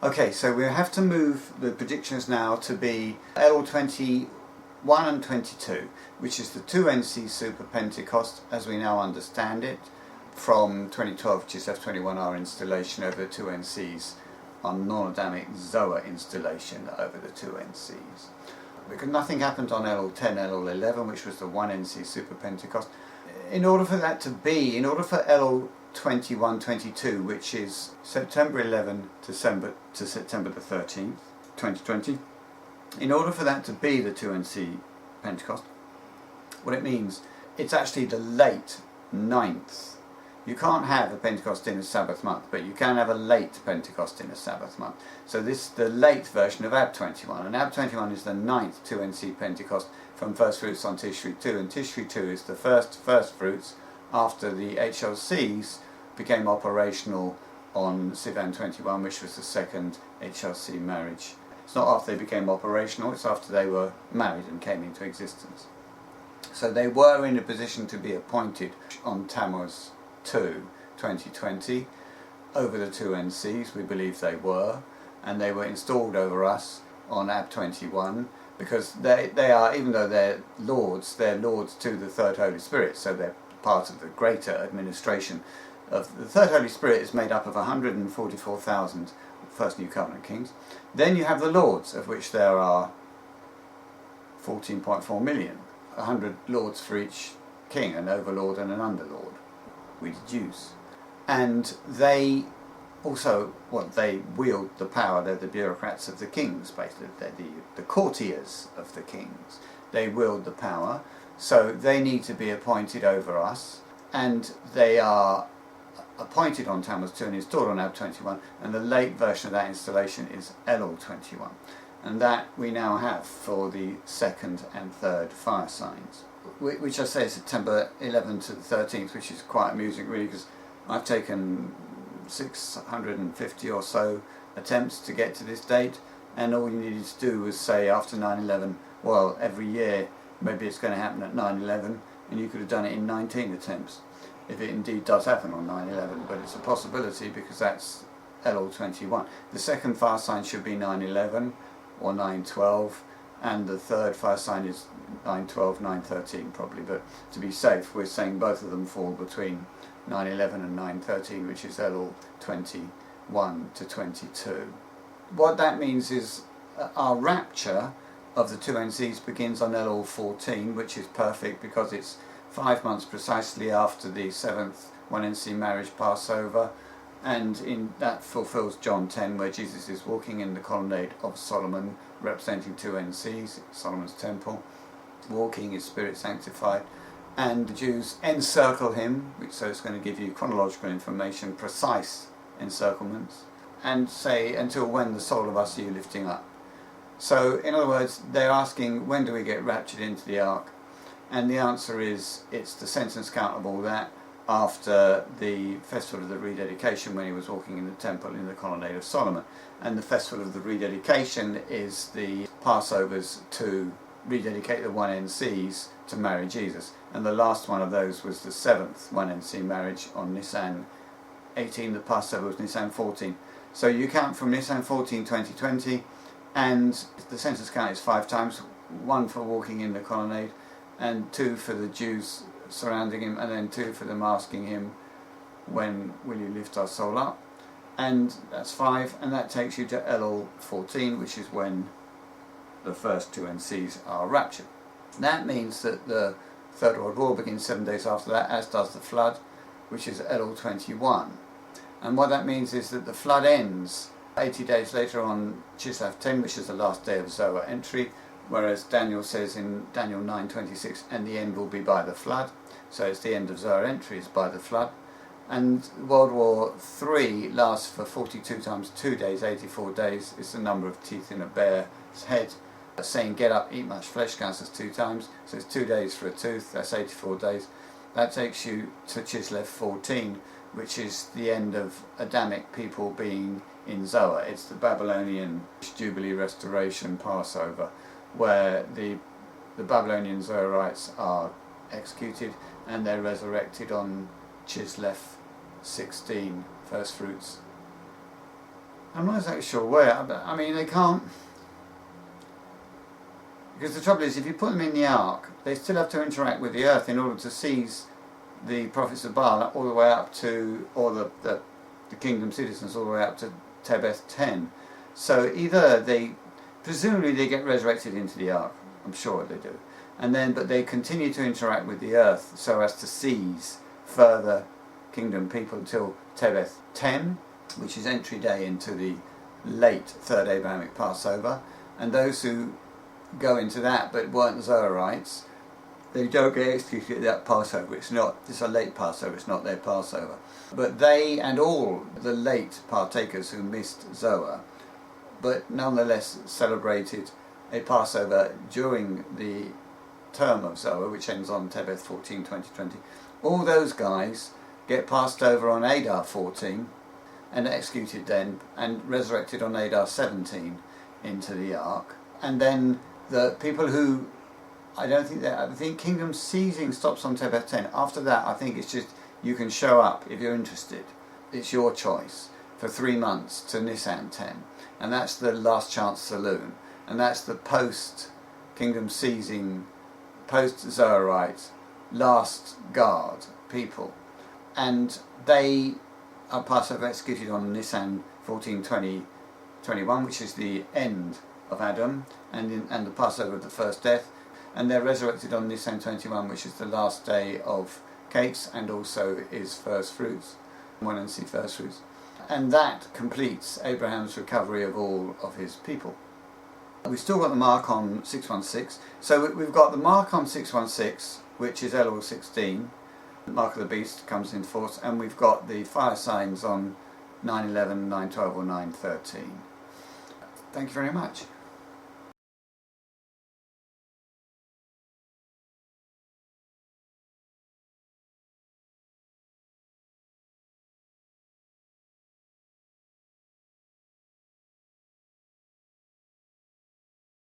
Okay, so we have to move the predictions now to be L21 and 22, which is the 2NC Super Pentecost as we now understand it from 2012, which is F21R installation over the 2NCs on non-adamic Zoar installation over the 2NCs. Because nothing happened on LL10, LL11, which was the 1NC Super Pentecost. In order for LL21, 22, which is September 11 to September the 13th, 2020, in order for that to be the 2NC Pentecost, what it means, it's actually the late 9th. You can't have a Pentecost in a Sabbath month, but you can have a late Pentecost in a Sabbath month. So this is the late version of AB21, and AB21 is the 9th 2NC Pentecost from First Fruits on Tishri 2, and Tishri 2 is the first fruits after the HLCs became operational on Sivan 21, which was the second HLC marriage. It's not after they became operational, it's after they were married and came into existence. So they were in a position to be appointed on Tammuz 2, 2020, over the 2NCs, we believe they were, and they were installed over us on AB21, because they are, even though they're lords to the Third Holy Spirit, so they're part of the greater administration of the Third Holy Spirit. Is made up of 144,000 First New Covenant kings. Then you have the lords, of which there are 14.4 million, 100 lords for each king, an overlord and an underlord, we deduce. And they also, they wield the power. They're the bureaucrats of the kings, basically. They're the courtiers of the kings. They wield the power, so they need to be appointed over us, and they are appointed on Tammuz 2 and installed on AB21, and the late version of that installation is LL21, and that we now have for the second and third fire signs, which I say is September 11 to the 13th, which is quite amusing really, because I've taken 650 or so attempts to get to this date, and all you needed to do was say after 9/11, well, every year maybe it's going to happen at 9/11, and you could have done it in 19 attempts, if it indeed does happen on 9/11, but it's a possibility because that's LL21. The second fire sign should be 9/11 or 9/12, and the third fire sign is 9/12, 9/13 probably, but to be safe we're saying both of them fall between 9/11 and 9/13, which is LL21 to 22. What that means is our rapture of the 2NCs begins on LL14, which is perfect because it's 5 months precisely after the 7th 1NC marriage Passover, and that fulfills John 10, where Jesus is walking in the colonnade of Solomon, representing 2NCs, Solomon's temple, walking, his spirit sanctified, and the Jews encircle him, so it's going to give you chronological information, precise encirclements, and say, until when the soul of us are you lifting up? So in other words, they're asking, when do we get raptured into the ark? And the answer is, it's the sentence count of all that after the festival of the rededication, when he was walking in the temple in the colonnade of Solomon. And the festival of the rededication is the Passovers to rededicate the 1NCs to marry Jesus. And the last one of those was the 7th 1NC marriage on Nisan 18, the Passover was Nisan 14. So you count from Nisan 14, 2020, and the census count is 5 times, 1 for walking in the colonnade, and 2 for the Jews surrounding him, and then 2 for them asking him, when will you lift our soul up? And that's 5, and that takes you to LL14, which is when the first 2NCs are raptured. That means that the Third World War begins 7 days after that, as does the flood, which is LL21. And what that means is that the flood ends 80 days later on Chislev 10, which is the last day of Zoar entry, whereas Daniel says in Daniel 9:26, and the end will be by the flood. So it's the end of Zoar entry is by the flood. And World War III lasts for 42 times 2 days, 84 days. It's the number of teeth in a bear's head. Saying get up, eat much flesh counts as 2 times. So it's 2 days for a tooth, that's 84 days. That takes you to Chislev 14, which is the end of Adamic people being in Zoar. It's the Babylonian Jubilee Restoration Passover, where the Babylonian Zoarites are executed and they're resurrected on Chislev 16, first fruits I'm not exactly sure where, but I mean they can't, because the trouble is if you put them in the ark, they still have to interact with the earth in order to seize the prophets of Baal all the way up to, or the kingdom citizens all the way up to Tebeth 10. So either presumably they get resurrected into the ark, I'm sure they do, and then but they continue to interact with the earth so as to seize further kingdom people until Tebeth 10, which is entry day into the late third Abrahamic Passover, and those who go into that but weren't Zoarites, they don't get executed at that Passover. It's a late Passover, it's not their Passover. But they and all the late partakers who missed Zoar, but nonetheless celebrated a Passover during the term of Zoar, which ends on Tebeth 14, 2020. All those guys get passed over on Adar 14 and executed then and resurrected on Adar 17 into the ark. And then the people who, I think kingdom seizing stops on Tebeth 10. After that, I think it's just you can show up if you're interested. It's your choice for 3 months to Nisan 10. And that's the last chance saloon. And that's the post-kingdom seizing, post-Zoarite, last guard people. And they are Passover executed on Nisan 14, 20, 21, which is the end of Adam, and the Passover of the first death. And they're resurrected on Nisan 21, which is the last day of cakes and also is first fruits, 1 and see first fruits. And that completes Abraham's recovery of all of his people. We've still got the mark on 616. So we've got the mark on 616, which is Elul 16. The mark of the beast comes into force. And we've got the fire signs on 911, 912 or 913. Thank you very much.